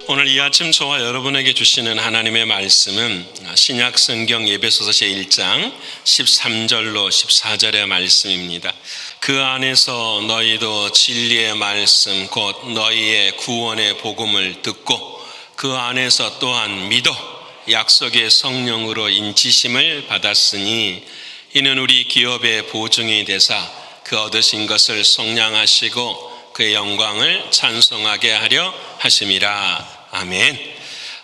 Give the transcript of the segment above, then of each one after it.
오늘 이 아침 저와 여러분에게 주시는 하나님의 말씀은 신약성경 에베소서 1장 13절로 14절의 말씀입니다. 그 안에서 너희도 진리의 말씀 곧 너희의 구원의 복음을 듣고 그 안에서 또한 믿어 약속의 성령으로 인치심을 받았으니 이는 우리 기업의 보증이 되사 그 얻으신 것을 속량하시고 그의 영광을 찬송하게 하려 하심이라. 아멘.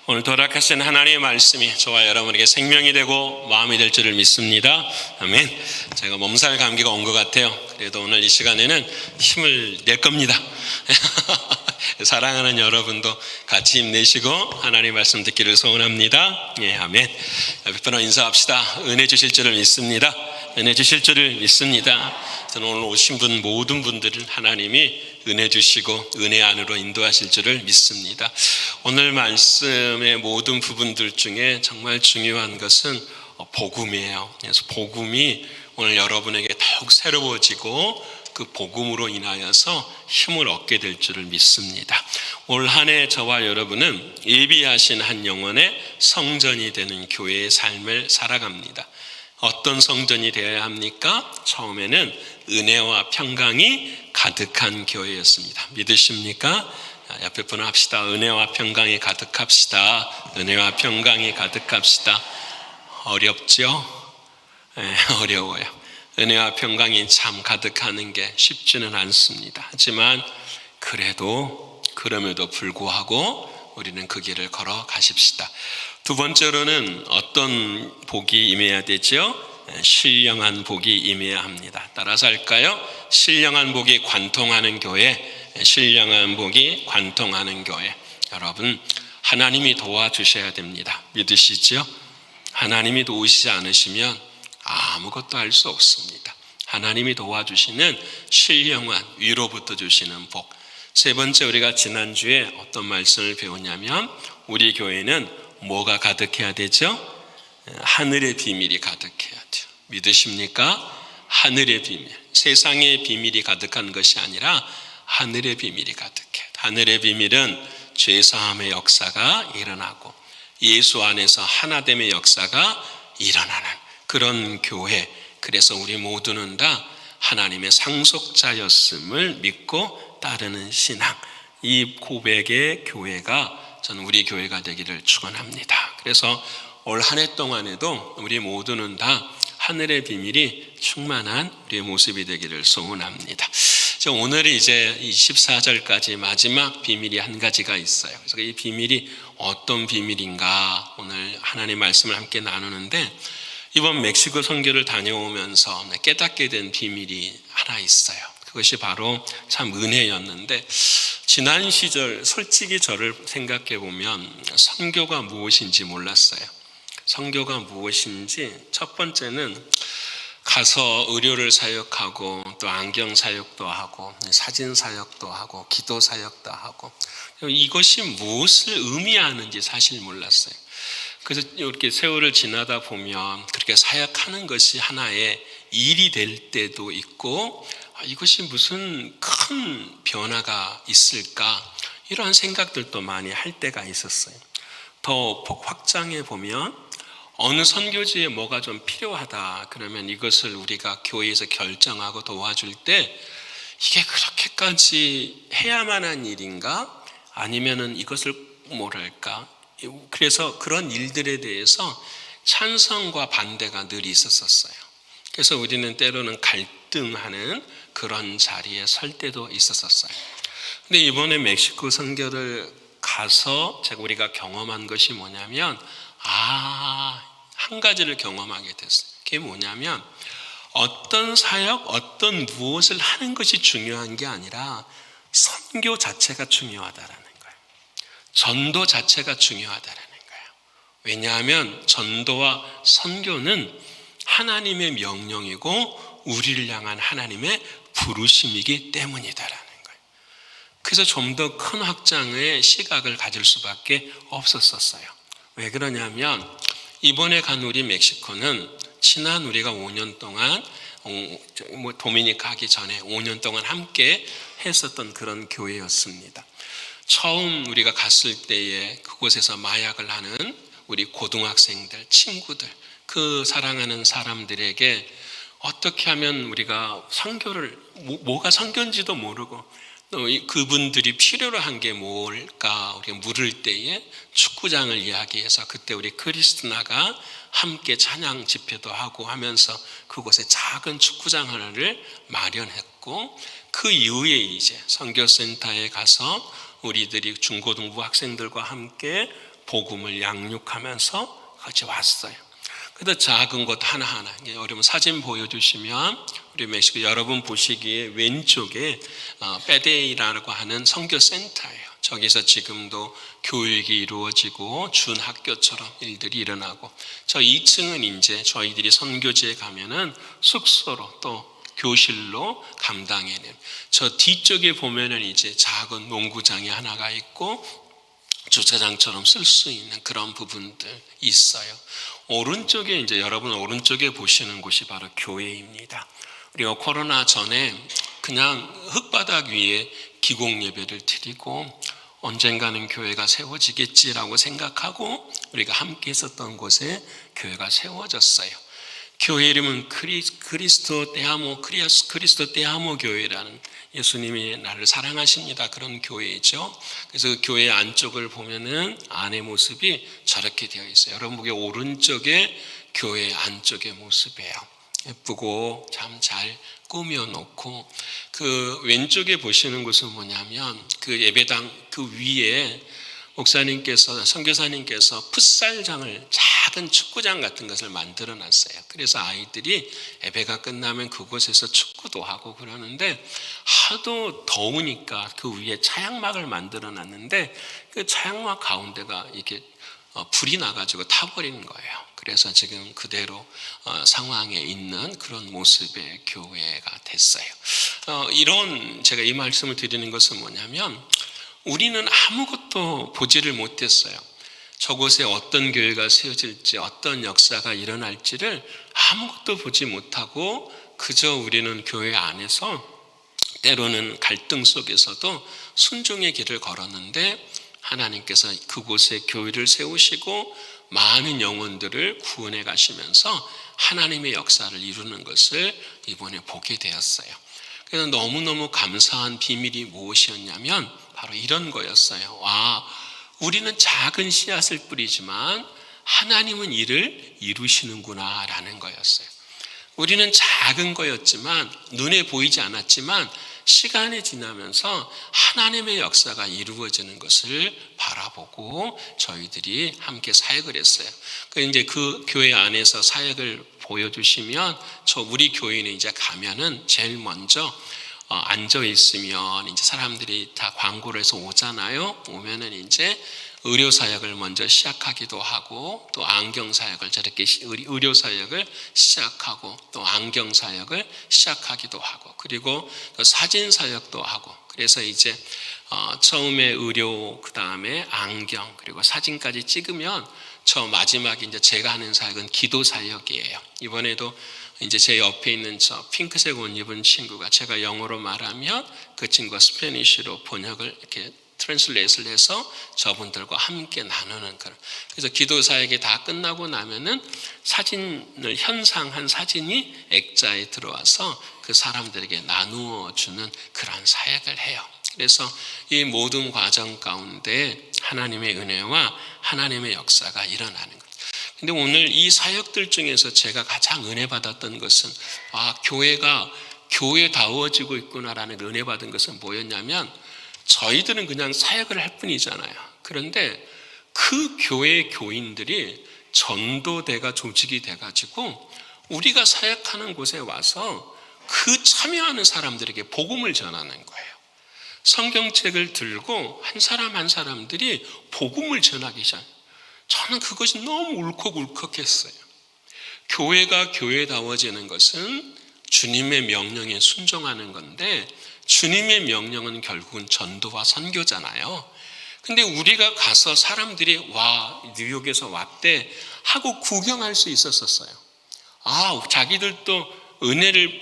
오늘 도락하신 하나님의 말씀이 저와 여러분에게 생명이 되고 마음이 될 줄을 믿습니다. 아멘. 제가 몸살 감기가 온 것 같아요. 그래도 오늘 이 시간에는 힘을 낼 겁니다. 사랑하는 여러분도 같이 힘내시고 하나님 말씀 듣기를 소원합니다. 예, 아멘. 옆에로 인사합시다. 은혜 주실 줄을 믿습니다. 은혜 주실 줄을 믿습니다. 저는 오늘 오신 분 모든 분들은 하나님이 은혜 주시고 은혜 안으로 인도하실 줄을 믿습니다. 오늘 말씀의 모든 부분들 중에 정말 중요한 것은 복음이에요. 그래서 복음이 오늘 여러분에게 더욱 새로워지고 그 복음으로 인하여서 힘을 얻게 될 줄을 믿습니다. 올 한 해 저와 여러분은 예비하신 한 영혼의 성전이 되는 교회의 삶을 살아갑니다. 어떤 성전이 되어야 합니까? 처음에는 은혜와 평강이 가득한 교회였습니다. 믿으십니까? 옆에 분을 합시다. 은혜와 평강이 가득합시다. 은혜와 평강이 가득합시다. 어렵죠? 네, 어려워요. 은혜와 평강이 참 가득하는 게 쉽지는 않습니다. 하지만 그럼에도 불구하고 우리는 그 길을 걸어 가십시다. 두 번째로는 어떤 복이 임해야 되죠? 신령한 복이 임해야 합니다. 따라서 할까요? 신령한 복이 관통하는 교회, 신령한 복이 관통하는 교회. 여러분, 하나님이 도와주셔야 됩니다. 믿으시죠? 하나님이 도우시지 않으시면 아무것도 할 수 없습니다. 하나님이 도와주시는 신령한 위로부터 주시는 복. 세 번째, 우리가 지난주에 어떤 말씀을 배웠냐면 우리 교회는 뭐가 가득해야 되죠? 하늘의 비밀이 가득해야 돼요. 믿으십니까? 하늘의 비밀. 세상의 비밀이 가득한 것이 아니라 하늘의 비밀이 가득해요. 하늘의 비밀은 죄사함의 역사가 일어나고 예수 안에서 하나됨의 역사가 일어나는 그런 교회. 그래서 우리 모두는 다 하나님의 상속자였음을 믿고 따르는 신앙. 이 고백의 교회가 저는 우리 교회가 되기를 축원합니다. 그래서 올 한 해 동안에도 우리 모두는 다 하늘의 비밀이 충만한 우리의 모습이 되기를 소원합니다. 오늘이 이제 24절까지 마지막 비밀이 한 가지가 있어요. 그래서 이 비밀이 어떤 비밀인가 오늘 하나님의 말씀을 함께 나누는데 이번 멕시코 선교를 다녀오면서 깨닫게 된 비밀이 하나 있어요. 그것이 바로 참 은혜였는데 지난 시절 솔직히 저를 생각해 보면 선교가 무엇인지 몰랐어요. 선교가 무엇인지 첫 번째는 가서 의료를 사역하고 또 안경 사역도 하고 사진 사역도 하고 기도 사역도 하고 이것이 무엇을 의미하는지 사실 몰랐어요. 그래서 이렇게 세월을 지나다 보면 그렇게 사역하는 것이 하나의 일이 될 때도 있고 이것이 무슨 큰 변화가 있을까 이러한 생각들도 많이 할 때가 있었어요. 더 확장해 보면 어느 선교지에 뭐가 좀 필요하다 그러면 이것을 우리가 교회에서 결정하고 도와줄 때 이게 그렇게까지 해야만 한 일인가 아니면은 이것을 뭐랄까 그래서 그런 일들에 대해서 찬성과 반대가 늘 있었어요. 그래서 우리는 때로는 갈등하는 그런 자리에 설 때도 있었어요. 근데 이번에 멕시코 선교를 가서 우리가 경험한 것이 뭐냐면 한 가지를 경험하게 됐어요. 그게 뭐냐면 어떤 사역, 어떤 무엇을 하는 것이 중요한 게 아니라 선교 자체가 중요하다라는 거예요. 전도 자체가 중요하다라는 거예요. 왜냐하면 전도와 선교는 하나님의 명령이고 우리를 향한 하나님의 부르심이기 때문이다라는 거예요. 그래서 좀 더 큰 확장의 시각을 가질 수밖에 없었어요. 왜 그러냐면 이번에 간 우리 멕시코는 지난 우리가 5년 동안 도미니카 하기 전에 5년 동안 함께 했었던 그런 교회였습니다. 처음 우리가 갔을 때에 그곳에서 마약을 하는 우리 고등학생들, 친구들, 그 사랑하는 사람들에게 어떻게 하면 우리가 선교를, 뭐가 선교인지도 모르고 또 그분들이 필요로 한 게 뭘까 우리가 물을 때에 축구장을 이야기해서 그때 우리 크리스티나가 함께 찬양 집회도 하고 하면서 그곳에 작은 축구장 하나를 마련했고, 그 이후에 이제 선교센터에 가서 우리들이 중고등부 학생들과 함께 복음을 양육하면서 같이 왔어요. 그래도 작은 것 하나하나, 여러분 사진 보여주시면 우리 멕시코 여러분 보시기에 왼쪽에 빼데이라고 하는 선교센터예요. 저기서 지금도 교육이 이루어지고 준학교처럼 일들이 일어나고, 저 2층은 이제 저희들이 선교지에 가면은 숙소로 또 교실로 감당해내는, 저 뒤쪽에 보면은 이제 작은 농구장이 하나가 있고 주차장처럼 쓸 수 있는 그런 부분들 있어요. 오른쪽에 이제 여러분 오른쪽에 보시는 곳이 바로 교회입니다. 우리가 코로나 전에 그냥 흙바닥 위에 기공 예배를 드리고 언젠가는 교회가 세워지겠지라고 생각하고 우리가 함께 있었던 곳에 교회가 세워졌어요. 교회 이름은 그리스도 떼아모 교회라는, 예수님이 나를 사랑하십니다 그런 교회이죠. 그래서 그 교회 안쪽을 보면은 안의 모습이 저렇게 되어 있어요. 여러분 보기 오른쪽에 교회 안쪽의 모습이에요. 예쁘고 참 잘 꾸며놓고, 그 왼쪽에 보시는 것은 뭐냐면 그 예배당 그 위에 목사님께서, 선교사님께서 풋살장을, 작은 축구장 같은 것을 만들어 놨어요. 그래서 아이들이 예배가 끝나면 그곳에서 축구도 하고 그러는데, 하도 더우니까 그 위에 차양막을 만들어 놨는데 그 차양막 가운데가 이렇게 불이 나가지고 타버리는 거예요. 그래서 지금 그대로 상황에 있는 그런 모습의 교회가 됐어요. 이런, 제가 이 말씀을 드리는 것은 뭐냐면, 우리는 아무것도 보지를 못했어요. 저곳에 어떤 교회가 세워질지, 어떤 역사가 일어날지를 아무것도 보지 못하고 그저 우리는 교회 안에서 때로는 갈등 속에서도 순종의 길을 걸었는데, 하나님께서 그곳에 교회를 세우시고 많은 영혼들을 구원해 가시면서 하나님의 역사를 이루는 것을 이번에 보게 되었어요. 그래서 너무너무 감사한 비밀이 무엇이었냐면 바로 이런 거였어요. 와, 우리는 작은 씨앗을 뿌리지만 하나님은 이를 이루시는구나 라는 거였어요. 우리는 작은 거였지만, 눈에 보이지 않았지만 시간이 지나면서 하나님의 역사가 이루어지는 것을 바라보고 저희들이 함께 사역을 했어요. 이제 그 교회 안에서 사역을 보여주시면, 우리 교회는 이제 가면은 제일 먼저 앉아 있으면 이제 사람들이 다 광고를 해서 오잖아요. 오면은 이제 의료 사역을 먼저 시작하기도 하고, 또 안경 사역을 저렇게 의료 사역을 시작하고, 또 안경 사역을 시작하기도 하고, 그리고 또 사진 사역도 하고. 그래서 이제 처음에 의료, 그 다음에 안경, 그리고 사진까지 찍으면 저 마지막에 이제 제가 하는 사역은 기도 사역이에요. 이번에도 이제 제 옆에 있는 저 핑크색 옷 입은 친구가, 제가 영어로 말하면 그 친구가 스페니쉬로 번역을 이렇게 트랜슬레이트를 해서 저분들과 함께 나누는 그런. 그래서 기도 사역이 다 끝나고 나면은 사진을 현상한 사진이 액자에 들어와서 그 사람들에게 나누어 주는 그런 사역을 해요. 그래서 이 모든 과정 가운데 하나님의 은혜와 하나님의 역사가 일어나는 거예요. 근데 오늘 이 사역들 중에서 제가 가장 은혜 받았던 것은, 교회가 교회다워지고 있구나라는 은혜 받은 것은 뭐였냐면, 저희들은 그냥 사역을 할 뿐이잖아요. 그런데 그 교회의 교인들이 전도대가 조직이 돼가지고 우리가 사역하는 곳에 와서 그 참여하는 사람들에게 복음을 전하는 거예요. 성경책을 들고 한 사람 한 사람들이 복음을 전하기 시작. 저는 그것이 너무 울컥울컥했어요. 교회가 교회다워지는 것은 주님의 명령에 순종하는 건데, 주님의 명령은 결국은 전도와 선교잖아요. 근데 우리가 가서 사람들이 뉴욕에서 왔대 하고 구경할 수 있었어요. 자기들도 은혜를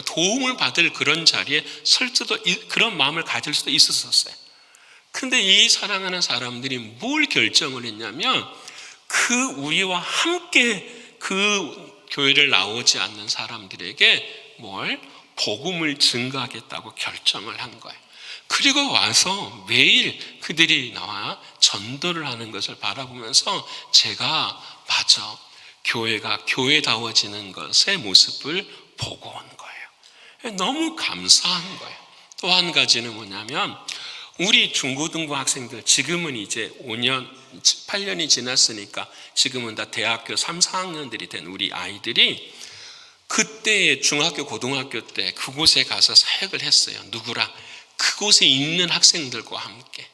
도움을 받을 그런 자리에 설 수도, 그런 마음을 가질 수도 있었어요. 근데 이 사랑하는 사람들이 뭘 결정을 했냐면 그 우리와 함께 그 교회를 나오지 않는 사람들에게 뭘 복음을 증거하겠다고 결정을 한 거예요. 그리고 와서 매일 그들이 나와 전도를 하는 것을 바라보면서 제가 맞아, 교회가 교회다워지는 것의 모습을 보고 온 거예요. 너무 감사한 거예요. 또 한 가지는 뭐냐면 우리 중고등부 학생들, 지금은 이제 5년, 8년이 지났으니까 지금은 다 대학교 3, 4학년들이 된 우리 아이들이 그때 중학교, 고등학교 때 그곳에 가서 사역을 했어요. 누구랑? 그곳에 있는 학생들과 함께.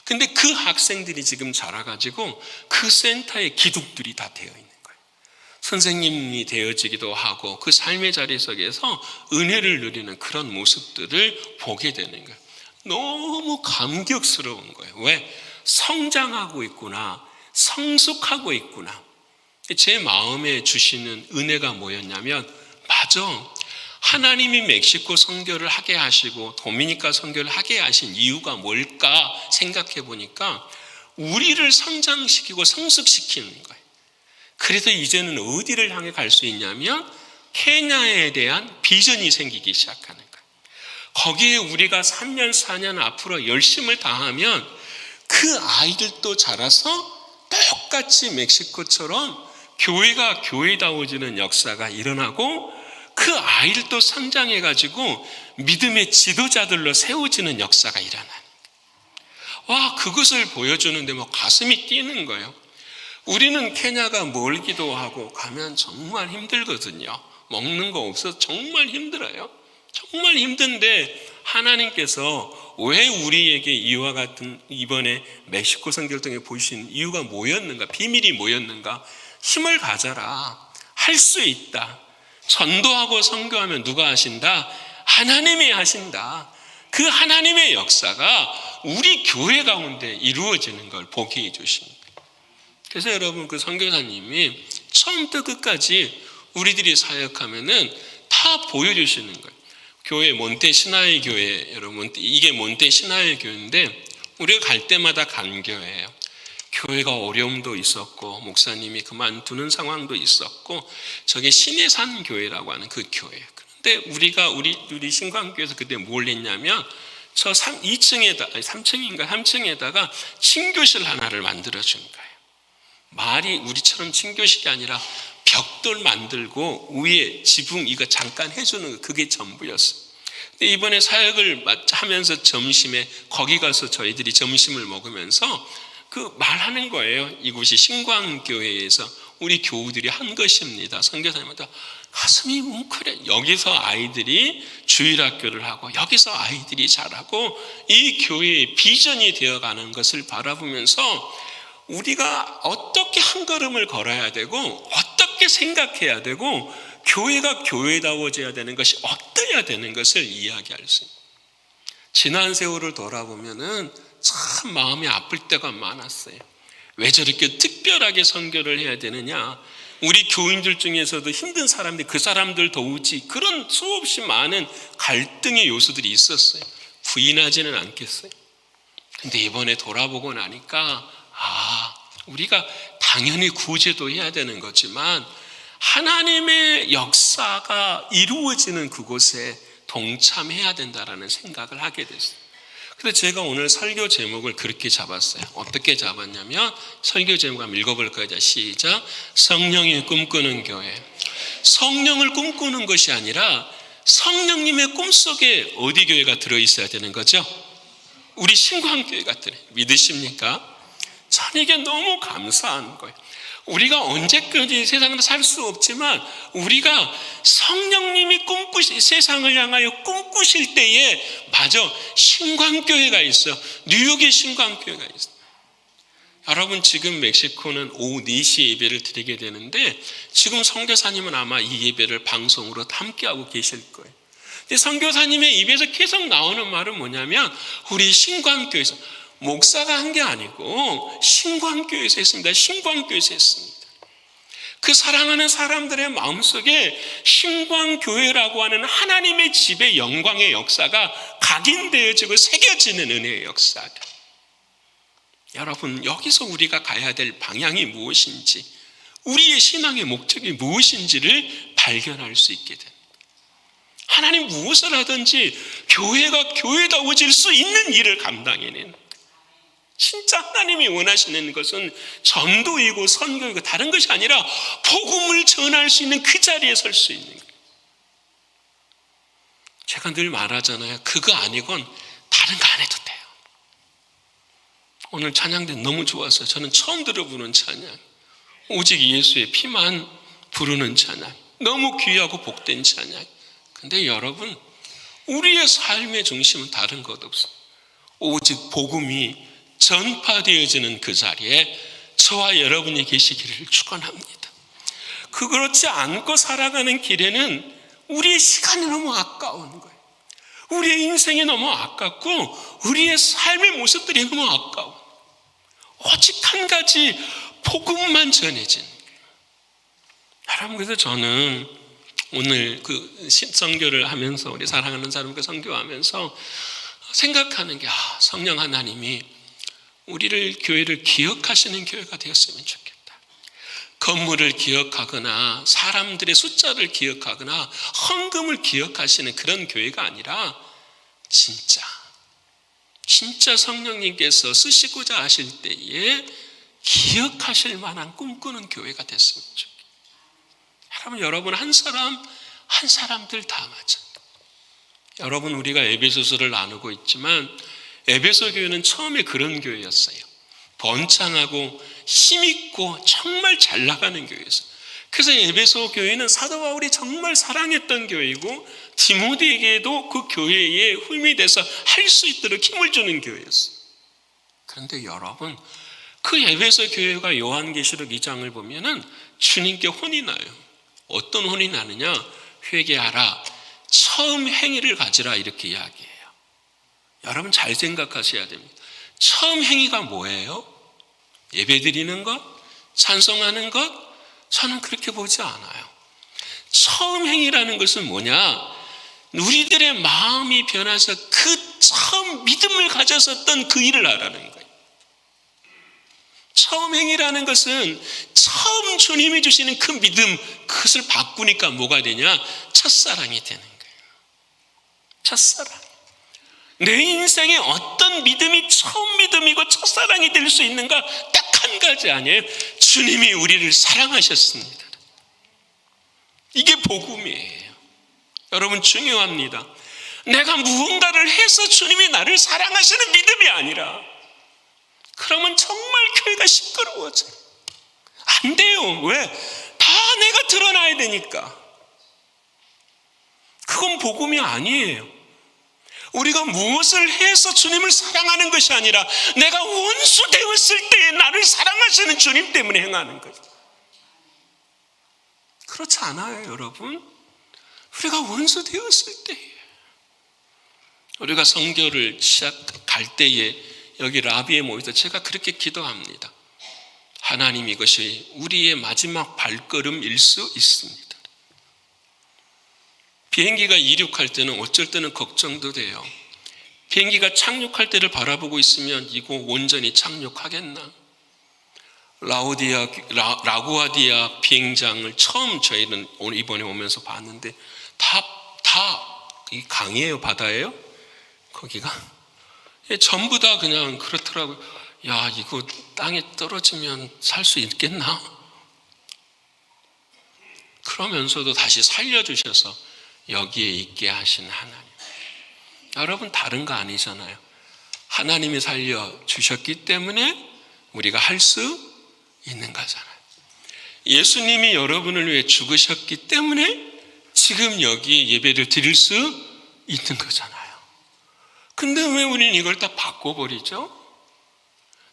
근데 그 학생들이 지금 자라가지고 그 센터에 기독들이 다 되어 있는 거예요. 선생님이 되어지기도 하고 그 삶의 자리 속에서 은혜를 누리는 그런 모습들을 보게 되는 거예요. 너무 감격스러운 거예요. 왜? 성장하고 있구나, 성숙하고 있구나. 제 마음에 주시는 은혜가 뭐였냐면, 맞아, 하나님이 멕시코 선교를 하게 하시고 도미니카 선교를 하게 하신 이유가 뭘까 생각해 보니까 우리를 성장시키고 성숙시키는 거예요. 그래서 이제는 어디를 향해 갈 수 있냐면 케냐에 대한 비전이 생기기 시작하는 거예요. 거기에 우리가 3년, 4년 앞으로 열심을 다하면 그 아이들도 자라서 똑같이 멕시코처럼 교회가 교회다워지는 역사가 일어나고 그 아이들도 성장해가지고 믿음의 지도자들로 세워지는 역사가 일어나는 거예요. 와, 그것을 보여주는데 뭐 가슴이 뛰는 거예요. 우리는 케냐가 멀기도 하고 가면 정말 힘들거든요. 먹는 거 없어서 정말 힘들어요. 정말 힘든데 하나님께서 왜 우리에게 이와 같은 이번에 멕시코 선교를 통해 보이신 이유가 뭐였는가? 비밀이 뭐였는가? 힘을 가져라. 할 수 있다. 전도하고 선교하면 누가 하신다? 하나님이 하신다. 그 하나님의 역사가 우리 교회 가운데 이루어지는 걸 보게 해주십니다. 그래서 여러분, 그 선교사님이 처음부터 끝까지 우리들이 사역하면은 다 보여주시는 거예요. 교회 몬테 시나이 교회, 여러분 이게 몬테 시나이 교회인데 우리가 갈 때마다 간 교회예요. 교회가 어려움도 있었고 목사님이 그만두는 상황도 있었고 저게 신해산 교회라고 하는 그 교회예요. 그런데 우리 신광교회에서 그때 뭘 했냐면 저 3층에다가 친교실 하나를 만들어 준 거예요. 말이 우리처럼 친교실이 아니라 벽돌 만들고 위에 지붕 이거 잠깐 해주는 거, 그게 전부였어요. 근데 이번에 사역을 하면서 점심에 거기 가서 저희들이 점심을 먹으면서 그 말하는 거예요. 이곳이 신광교회에서 우리 교우들이 한 것입니다. 선교사님한테 가슴이 뭉클해. 여기서 아이들이 주일학교를 하고 여기서 아이들이 자라고 이 교회의 비전이 되어가는 것을 바라보면서 우리가 어떻게 한 걸음을 걸어야 되고 어떻게 생각해야 되고 교회가 교회다워져야 되는 것이 어떠해야 되는 것을 이야기할 수 있습니다. 지난 세월을 돌아보면은 참 마음이 아플 때가 많았어요. 왜 저렇게 특별하게 선교를 해야 되느냐? 우리 교인들 중에서도 힘든 사람들, 그 사람들 도우지, 그런 수없이 많은 갈등의 요소들이 있었어요. 부인하지는 않겠어요. 근데 이번에 돌아보고 나니까 우리가 당연히 구제도 해야 되는 거지만 하나님의 역사가 이루어지는 그곳에 동참해야 된다라는 생각을 하게 됐어요. 그래서 제가 오늘 설교 제목을 그렇게 잡았어요. 어떻게 잡았냐면 설교 제목 한번 읽어볼까요? 시작. 성령이 꿈꾸는 교회. 성령을 꿈꾸는 것이 아니라 성령님의 꿈속에 어디 교회가 들어있어야 되는 거죠? 우리 신광교회가 들어요. 믿으십니까? 전 이게 너무 감사한 거예요. 우리가 언제까지 세상에서 살 수 없지만 우리가 성령님이 세상을 향하여 꿈꾸실 때에 맞아, 신광교회가 있어요. 뉴욕에 신광교회가 있어요. 여러분, 지금 멕시코는 오후 4시에 예배를 드리게 되는데 지금 선교사님은 아마 이 예배를 방송으로 함께하고 계실 거예요. 근데 선교사님의 입에서 계속 나오는 말은 뭐냐면 우리 신광교회에서, 목사가 한 게 아니고 신광교회에서 했습니다. 신광교회에서 했습니다. 그 사랑하는 사람들의 마음속에 신광교회라고 하는 하나님의 집의 영광의 역사가 각인되어지고 새겨지는 은혜의 역사들. 여러분, 여기서 우리가 가야 될 방향이 무엇인지, 우리의 신앙의 목적이 무엇인지를 발견할 수 있게 됩니다. 하나님 무엇을 하든지 교회가 교회다워질 수 있는 일을 감당해내는, 진짜 하나님이 원하시는 것은 전도이고 선교이고 다른 것이 아니라 복음을 전할 수 있는 그 자리에 설 수 있는 거예요. 제가 늘 말하잖아요. 그거 아니건 다른 거 안 해도 돼요. 오늘 찬양대 너무 좋았어요. 저는 처음 들어보는 찬양, 오직 예수의 피만 부르는 찬양, 너무 귀하고 복된 찬양. 근데 여러분, 우리의 삶의 중심은 다른 것 없어요. 오직 복음이 전파되어지는 그 자리에 저와 여러분이 계시기를 축원합니다. 그렇지 않고 살아가는 길에는 우리의 시간이 너무 아까운 거예요. 우리의 인생이 너무 아깝고 우리의 삶의 모습들이 너무 아까워. 오직 한 가지 복음만 전해진 거예요. 여러분, 그래서 저는 오늘 그 선교를 하면서, 우리 사랑하는 사람과 선교하면서 생각하는 게, 성령 하나님이 우리를, 교회를 기억하시는 교회가 되었으면 좋겠다. 건물을 기억하거나 사람들의 숫자를 기억하거나 헌금을 기억하시는 그런 교회가 아니라 진짜 성령님께서 쓰시고자 하실 때에 기억하실 만한 꿈꾸는 교회가 됐으면 좋겠다. 여러분 한 사람들 다 맞아. 여러분, 우리가 에베소서를 나누고 있지만 에베소 교회는 처음에 그런 교회였어요. 번창하고 힘있고 정말 잘 나가는 교회였어요. 그래서 에베소 교회는 사도 바울이 정말 사랑했던 교회이고 디모데에게도 그 교회에 힘이 돼서 할 수 있도록 힘을 주는 교회였어요. 그런데 여러분, 그 에베소 교회가 요한계시록 2장을 보면은 주님께 혼이 나요. 어떤 혼이 나느냐? 회개하라, 처음 행위를 가지라, 이렇게 이야기해요. 여러분 잘 생각하셔야 됩니다. 처음 행위가 뭐예요? 예배드리는 것? 찬송하는 것? 저는 그렇게 보지 않아요. 처음 행위라는 것은 뭐냐? 우리들의 마음이 변해서 그 처음 믿음을 가졌었던 그 일을 하라는 거예요. 처음 행위라는 것은 처음 주님이 주시는 그 믿음, 그것을 바꾸니까 뭐가 되냐? 첫사랑이 되는 거예요. 첫사랑. 내 인생에 어떤 믿음이 처음 믿음이고 첫사랑이 될 수 있는가? 딱 한 가지 아니에요? 주님이 우리를 사랑하셨습니다. 이게 복음이에요. 여러분, 중요합니다. 내가 무언가를 해서 주님이 나를 사랑하시는 믿음이 아니라, 그러면 정말 교회가 시끄러워져요. 안 돼요. 왜? 다 내가 드러나야 되니까. 그건 복음이 아니에요. 우리가 무엇을 해서 주님을 사랑하는 것이 아니라 내가 원수 되었을 때에 나를 사랑하시는 주님 때문에 행하는 거예요. 그렇지 않아요, 여러분? 우리가 원수 되었을 때에, 우리가 선교를 시작할 때에 여기 라비에 모여서 제가 그렇게 기도합니다. 하나님, 이것이 우리의 마지막 발걸음일 수 있습니다. 비행기가 이륙할 때는 어쩔 때는 걱정도 돼요. 비행기가 착륙할 때를 바라보고 있으면 이거 온전히 착륙하겠나? 라구아디아 비행장을 처음 저희는 이번에 오면서 봤는데 다 이 강이에요, 바다예요? 거기가 전부 다 그냥 그렇더라고요. 야, 이거 땅에 떨어지면 살 수 있겠나? 그러면서도 다시 살려주셔서 여기에 있게 하신 하나님. 여러분, 다른 거 아니잖아요. 하나님이 살려주셨기 때문에 우리가 할 수 있는 거잖아요. 예수님이 여러분을 위해 죽으셨기 때문에 지금 여기 예배를 드릴 수 있는 거잖아요. 근데 왜 우리는 이걸 다 바꿔버리죠?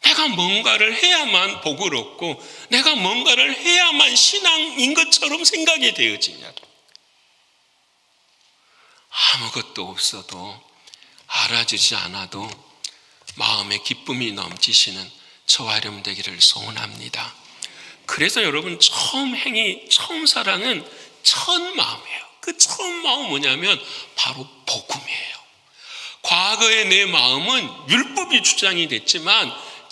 내가 뭔가를 해야만 복을 얻고 내가 뭔가를 해야만 신앙인 것처럼 생각이 되어지냐? 아무것도 없어도, 알아주지 않아도 마음에 기쁨이 넘치시는 저와 여러분 되기를 소원합니다. 그래서 여러분, 처음 행위, 처음 사랑은 첫 마음이에요. 그 처음 마음은 뭐냐면 바로 복음이에요. 과거의 내 마음은 율법이 주장이 됐지만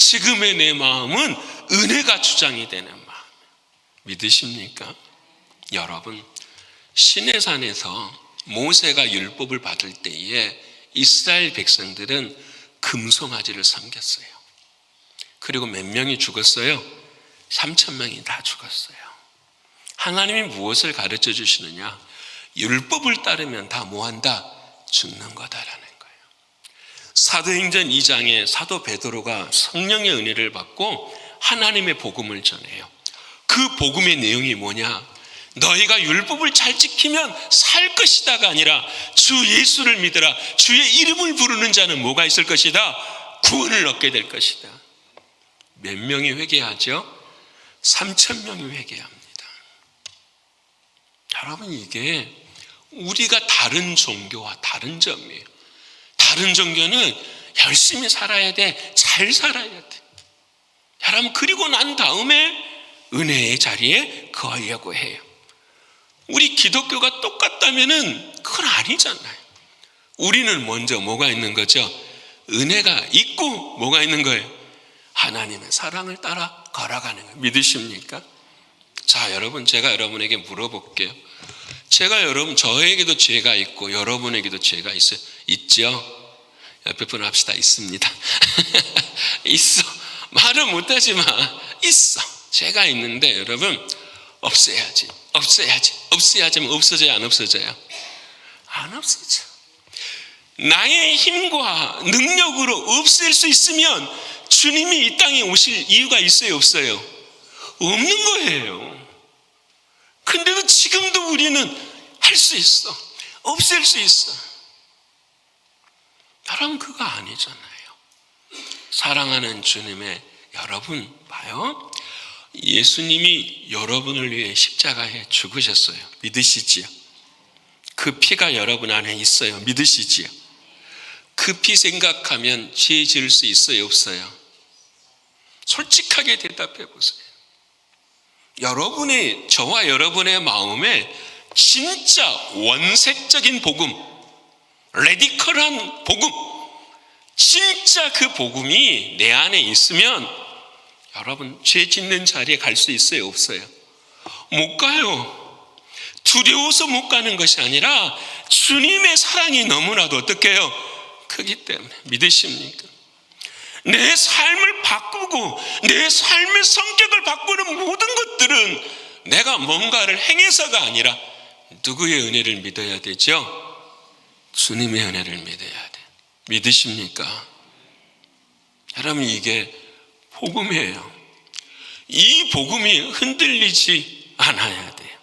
지금의 내 마음은 은혜가 주장이 되는 마음. 믿으십니까? 여러분, 시내산에서 모세가 율법을 받을 때에 이스라엘 백성들은 금송아지를 섬겼어요. 그리고 몇 명이 죽었어요? 3,000명이 다 죽었어요. 하나님이 무엇을 가르쳐 주시느냐? 율법을 따르면 다 뭐한다? 죽는 거다라는 거예요. 사도행전 2장에 사도 베드로가 성령의 은혜를 받고 하나님의 복음을 전해요. 그 복음의 내용이 뭐냐? 너희가 율법을 잘 지키면 살 것이다가 아니라 주 예수를 믿으라. 주의 이름을 부르는 자는 뭐가 있을 것이다? 구원을 얻게 될 것이다. 몇 명이 회개하죠? 3,000명이 회개합니다. 여러분, 이게 우리가 다른 종교와 다른 점이에요. 다른 종교는 열심히 살아야 돼. 잘 살아야 돼. 여러분, 그리고 난 다음에 은혜의 자리에 거하려고 해요. 우리 기독교가 똑같다면은 그건 아니잖아요. 우리는 먼저 뭐가 있는 거죠? 은혜가 있고 뭐가 있는 거예요? 하나님의 사랑을 따라 걸어가는 거예요. 믿으십니까? 자, 여러분, 제가 여러분에게 물어볼게요. 저에게도 죄가 있고 여러분에게도 죄가 있어요. 있죠? 옆에 분 합시다. 있습니다. 있어. 말은 못하지만 있어. 죄가 있는데 여러분, 없애야지. 없애야지면 없어져요, 안 없어져요? 안 없어져. 나의 힘과 능력으로 없앨 수 있으면 주님이 이 땅에 오실 이유가 있어요, 없어요? 없는 거예요. 근데도 지금도 우리는 할 수 있어. 없앨 수 있어. 여러분, 그거 아니잖아요. 사랑하는 주님의 여러분, 봐요. 예수님이 여러분을 위해 십자가에 죽으셨어요. 믿으시지요? 그 피가 여러분 안에 있어요. 믿으시지요? 그 피 생각하면 죄 지을 수 있어요, 없어요? 솔직하게 대답해 보세요. 저와 여러분의 마음에 진짜 원색적인 복음, 레디컬한 복음, 진짜 그 복음이 내 안에 있으면 여러분, 죄 짓는 자리에 갈 수 있어요, 없어요? 못 가요. 두려워서 못 가는 것이 아니라 주님의 사랑이 너무나도 어떡해요? 크기 때문에. 믿으십니까? 내 삶을 바꾸고 내 삶의 성격을 바꾸는 모든 것들은 내가 뭔가를 행해서가 아니라 누구의 은혜를 믿어야 되죠? 주님의 은혜를 믿어야 돼. 믿으십니까? 여러분, 이게 복음이에요. 이 복음이 흔들리지 않아야 돼요.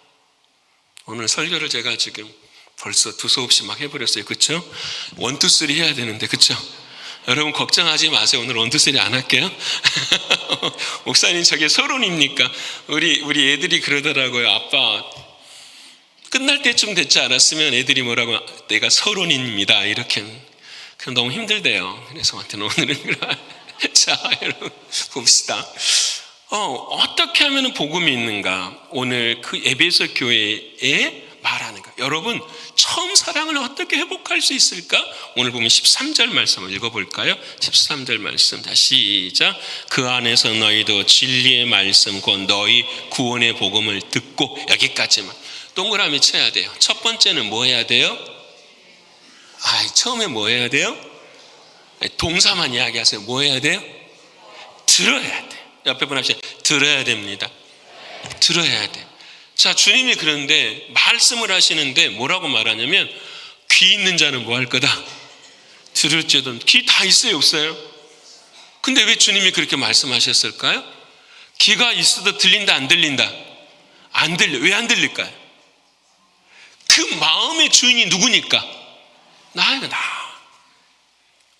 오늘 설교를 제가 지금 벌써 두서 없이 막 해버렸어요. 그렇죠? 1, 2, 3 해야 되는데, 그렇죠? 여러분 걱정하지 마세요. 오늘 1, 2, 3 안 할게요. 목사님, 저게 서론입니까? 우리 애들이 그러더라고요. 아빠, 끝날 때쯤 됐지 않았으면 애들이 뭐라고, 내가 서론입니다, 이렇게. 그럼 너무 힘들대요. 그래서 오늘은 자, 여러분 봅시다. 어떻게 하면 복음이 있는가? 오늘 그 에베소 교회에 말하는 거. 여러분, 처음 사랑을 어떻게 회복할 수 있을까? 오늘 보면 13절 말씀을 읽어볼까요? 13절 말씀 다시 시작. 그 안에서 너희도 진리의 말씀 곧 너희 구원의 복음을 듣고, 여기까지만 동그라미 쳐야 돼요. 첫 번째는 뭐 해야 돼요? 처음에 뭐 해야 돼요? 동사만 이야기하세요. 뭐 해야 돼요? 들어야 돼. 옆에 분 합시다. 들어야 됩니다. 들어야 돼. 자, 주님이 그런데 말씀을 하시는데 뭐라고 말하냐면, 귀 있는 자는 뭐 할 거다? 들을지어도. 귀 다 있어요, 없어요? 근데 왜 주님이 그렇게 말씀하셨을까요? 귀가 있어도 들린다, 안 들린다? 안 들려. 왜 안 들릴까요? 그 마음의 주인이 누구니까? 나야, 나.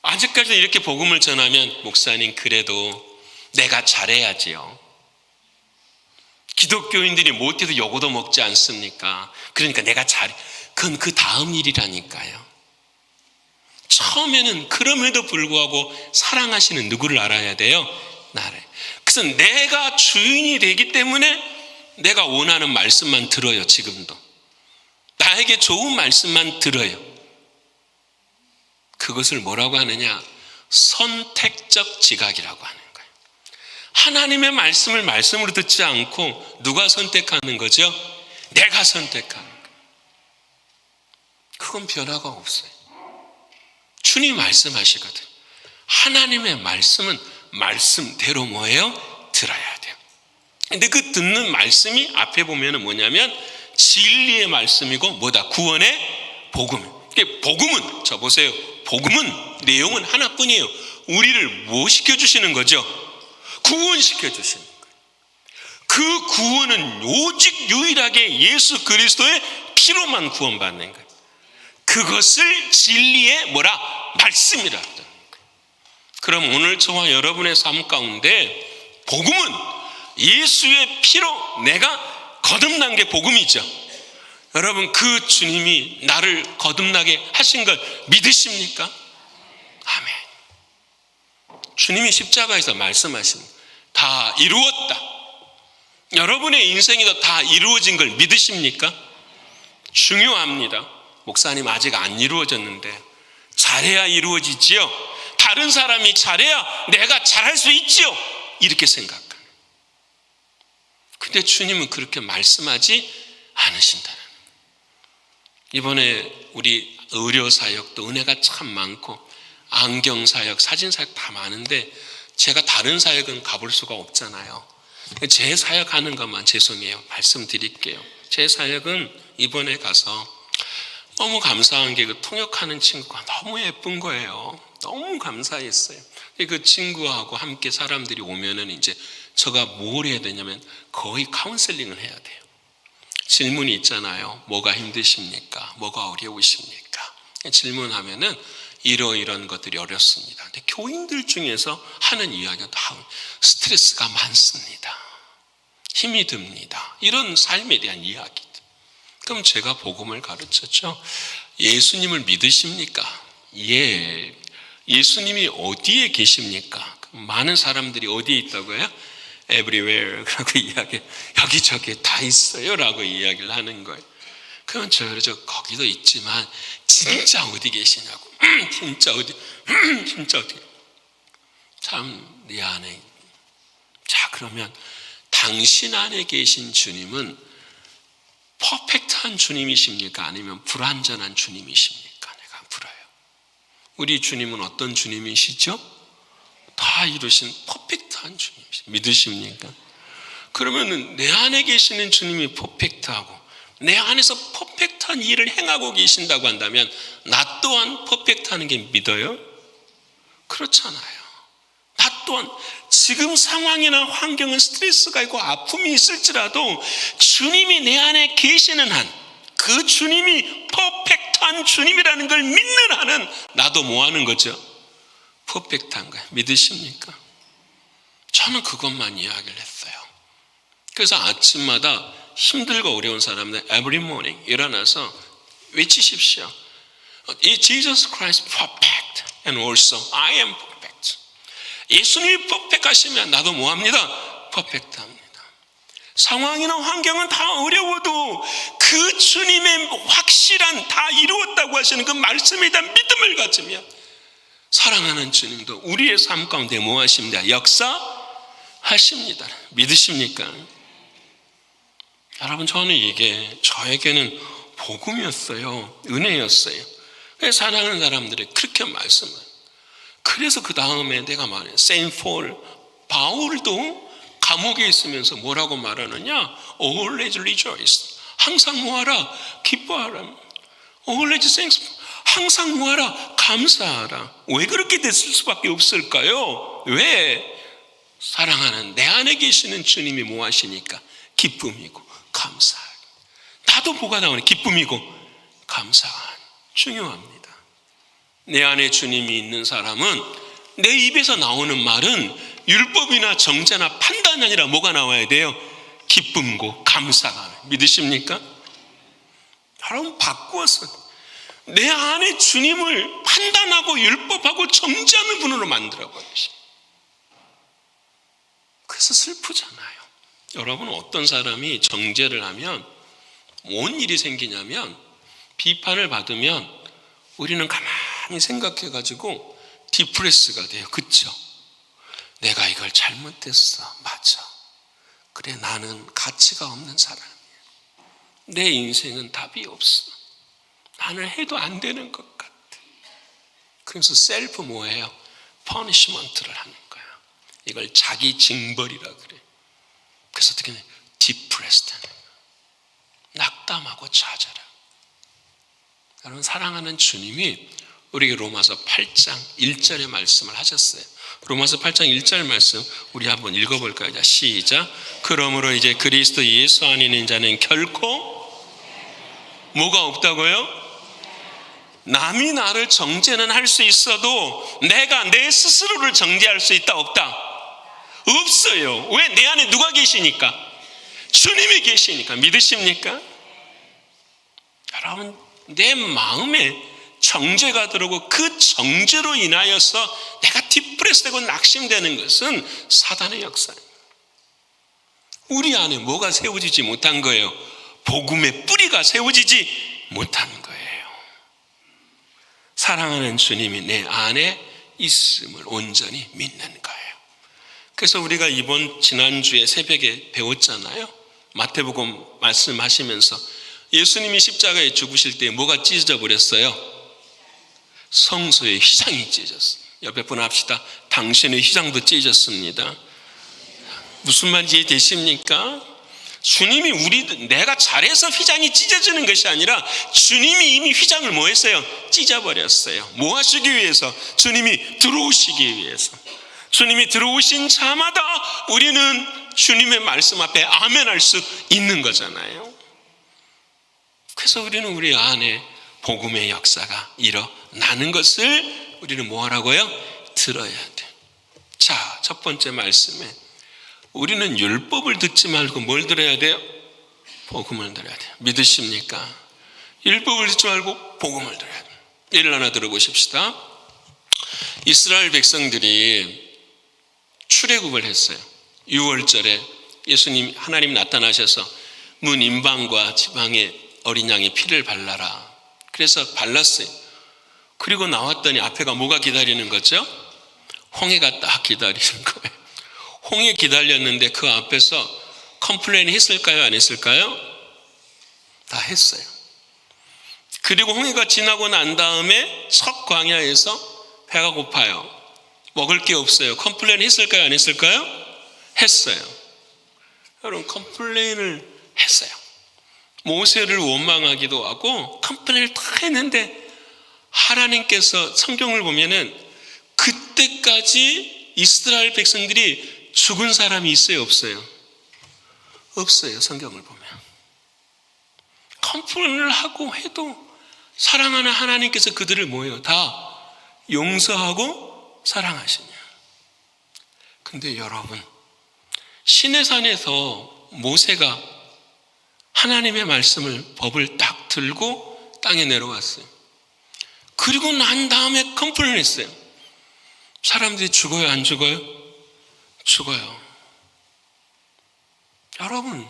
아직까지 이렇게 복음을 전하면, 목사님, 그래도 내가 잘해야지요. 기독교인들이 못해도 요거도 먹지 않습니까? 그러니까 내가 잘해. 그건 그 다음 일이라니까요. 처음에는 그럼에도 불구하고 사랑하시는 누구를 알아야 돼요? 나를. 그래서 내가 주인이 되기 때문에 내가 원하는 말씀만 들어요. 지금도 나에게 좋은 말씀만 들어요. 그것을 뭐라고 하느냐? 선택적 지각이라고 하는 거예요. 하나님의 말씀을 말씀으로 듣지 않고 누가 선택하는 거죠? 내가 선택하는 거예요. 그건 변화가 없어요. 주님이 말씀하시거든. 하나님의 말씀은 말씀대로 뭐예요? 들어야 돼요. 근데 그 듣는 말씀이 앞에 보면은 뭐냐면 진리의 말씀이고 뭐다? 구원의 복음. 복음은 저 보세요. 복음은 내용은 하나뿐이에요. 우리를 뭐 시켜주시는 거죠? 구원시켜 주시는 거예요. 그 구원은 오직 유일하게 예수 그리스도의 피로만 구원받는 거예요. 그것을 진리의 뭐라? 말씀이라 하는 거예요. 그럼 오늘 저와 여러분의 삶 가운데 복음은 예수의 피로 내가 거듭난 게 복음이죠. 여러분 그 주님이 나를 거듭나게 하신 걸 믿으십니까? 아멘. 주님이 십자가에서 말씀하십니다. 다 이루었다. 여러분의 인생에도 다 이루어진 걸 믿으십니까? 중요합니다. 목사님 아직 안 이루어졌는데 잘해야 이루어지지요. 다른 사람이 잘해야 내가 잘할 수 있지요. 이렇게 생각하는. 근데 주님은 그렇게 말씀하지 않으신다는. 이번에 우리 의료사역도 은혜가 참 많고 안경사역, 사진사역 다 많은데 제가 다른 사역은 가볼 수가 없잖아요. 제 사역하는 것만 죄송해요. 말씀드릴게요. 제 사역은 이번에 가서 너무 감사한 게 그 통역하는 친구가 너무 예쁜 거예요. 너무 감사했어요. 그 친구하고 함께 사람들이 오면은 이제 제가 뭘 해야 되냐면 거의 카운셀링을 해야 돼요. 질문이 있잖아요. 뭐가 힘드십니까? 뭐가 어려우십니까? 질문하면은 이런 것들이 어렵습니다. 근데 교인들 중에서 하는 이야기가 다 스트레스가 많습니다. 힘이 듭니다. 이런 삶에 대한 이야기들. 그럼 제가 복음을 가르쳤죠. 예수님을 믿으십니까? 예. 예수님이 어디에 계십니까? 많은 사람들이 어디에 있다고요? Everywhere 라고 이야기, 여기저기 다 있어요 라고 이야기를 하는 거예요. 그럼 저 거기도 있지만 진짜 어디 계시냐고. 진짜 어디 참 네 안에. 자, 그러면 당신 안에 계신 주님은 퍼펙트한 주님이십니까? 아니면 불완전한 주님이십니까? 내가 물어요. 우리 주님은 어떤 주님이시죠? 다 이루신 퍼펙트한 주님이시죠. 믿으십니까? 그러면 내 안에 계시는 주님이 퍼펙트하고 내 안에서 퍼펙트한 일을 행하고 계신다고 한다면 나 또한 퍼펙트하는 게 믿어요? 그렇잖아요. 나 또한 지금 상황이나 환경은 스트레스가 있고 아픔이 있을지라도 주님이 내 안에 계시는 한 그 주님이 퍼펙트한 주님이라는 걸 믿는 한은 나도 뭐 하는 거죠? 퍼펙트한 거예요. 믿으십니까? 저는 그것만 이야기를 했어요. 그래서 아침마다 힘들고 어려운 사람들 every morning 일어나서 외치십시오. Jesus Christ perfect and also I am perfect. 예수님이 퍼펙트하시면 나도 뭐합니다? 퍼펙트합니다. 상황이나 환경은 다 어려워도 그 주님의 확실한 다 이루었다고 하시는 그 말씀에 대한 믿음을 가지면 사랑하는 주님도 우리의 삶 가운데 뭐 하십니다? 역사하십니다. 믿으십니까? 여러분 저는 이게 저에게는 복음이었어요. 은혜였어요. 그래서 사랑하는 사람들이 그렇게 말씀을. 그래서 그 다음에 내가 말해요. 세인트 폴, 바울도 감옥에 있으면서 뭐라고 말하느냐? Always rejoice. 항상 뭐하라? 기뻐하라. Always thanks. 항상 뭐하라? 감사하라. 왜 그렇게 됐을 수밖에 없을까요? 왜? 사랑하는 내 안에 계시는 주님이 뭐 하시니까? 기쁨이고 감사하고. 나도 뭐가 나오네? 기쁨이고 감사한. 중요합니다. 내 안에 주님이 있는 사람은 내 입에서 나오는 말은 율법이나 정죄나 판단이 아니라 뭐가 나와야 돼요? 기쁨고 감사가. 믿으십니까? 여러분 바꾸어서 내 안에 주님을 판단하고 율법하고 정죄하는 분으로 만들어버리십니다. 그래서 슬프잖아요. 여러분 어떤 사람이 정죄를 하면 뭔 일이 생기냐면 비판을 받으면 우리는 가만히 생각해가지고 디프레스가 돼요. 그렇죠? 내가 이걸 잘못했어. 맞아. 그래, 나는 가치가 없는 사람이야. 내 인생은 답이 없어. 나는 해도 안 되는 것 같아. 그래서 셀프 뭐예요? 퍼니시먼트를 하는 거야. 이걸 자기 징벌이라 그래. 그래서 어떻게 해? 디프레스드 하는 거야. 낙담하고 좌절하고. 여러분, 사랑하는 주님이 우리에게 로마서 8장 1절의 말씀을 하셨어요. 로마서 8장 1절 말씀 우리 한번 읽어볼까요? 자, 시작. 그러므로 이제 그리스도 예수 안에 있는 자는 결코 뭐가 없다고요? 남이 나를 정죄는 할 수 있어도 내가 내 스스로를 정죄할 수 있다 없다? 없어요. 왜? 내 안에 누가 계시니까? 주님이 계시니까. 믿으십니까? 여러분, 내 마음에 정죄가 들어오고 그 정죄로 인하여서 내가 디프레스되고 낙심되는 것은 사단의 역사입니다. 우리 안에 뭐가 세워지지 못한 거예요? 복음의 뿌리가 세워지지 못한 거예요. 사랑하는 주님이 내 안에 있음을 온전히 믿는 거예요. 그래서 우리가 지난주에 새벽에 배웠잖아요. 마태복음 말씀하시면서 예수님이 십자가에 죽으실 때 뭐가 찢어져 버렸어요? 성소의 휘장이 찢어졌어요. 옆에 분 합시다. 당신의 휘장도 찢어졌습니다. 무슨 말인지 이해되십니까? 주님이 내가 잘해서 휘장이 찢어지는 것이 아니라 주님이 이미 휘장을 뭐 했어요? 찢어버렸어요. 뭐 하시기 위해서? 주님이 들어오시기 위해서. 주님이 들어오신 자마다 우리는 주님의 말씀 앞에 아멘할 수 있는 거잖아요. 그래서 우리는 우리 안에 복음의 역사가 일어나는 것을 우리는 뭐 하라고요? 들어야 돼. 자, 첫 번째 말씀에 우리는 율법을 듣지 말고 뭘 들어야 돼요? 복음을 들어야 돼요. 믿으십니까? 율법을 듣지 말고 복음을 들어야 돼요. 예를 하나 들어보십시다. 이스라엘 백성들이 출애굽을 했어요. 6월절에 예수님 하나님 나타나셔서 문 임방과 지방에 어린 양의 피를 발라라. 그래서 발랐어요. 그리고 나왔더니 앞에가 뭐가 기다리는 거죠? 홍해가 딱 기다리는 거예요. 홍해 기다렸는데 그 앞에서 컴플레인 했을까요? 안 했을까요? 다 했어요. 그리고 홍해가 지나고 난 다음에 첫 광야에서 배가 고파요. 먹을 게 없어요. 컴플레인 했을까요? 안 했을까요? 했어요. 여러분, 컴플레인을 했어요. 모세를 원망하기도 하고 컴플레인을 다 했는데 하나님께서 성경을 보면은 그때까지 이스라엘 백성들이 죽은 사람이 있어요? 없어요? 없어요. 성경을 보면. 컴플레인을 하고 해도 사랑하는 하나님께서 그들을 뭐예요? 다 용서하고 사랑하시냐. 근데 여러분, 시내산에서 모세가 하나님의 말씀을, 법을 딱 들고 땅에 내려왔어요. 그리고 난 다음에 컴플레인 했어요. 사람들이 죽어요? 안 죽어요? 죽어요. 여러분,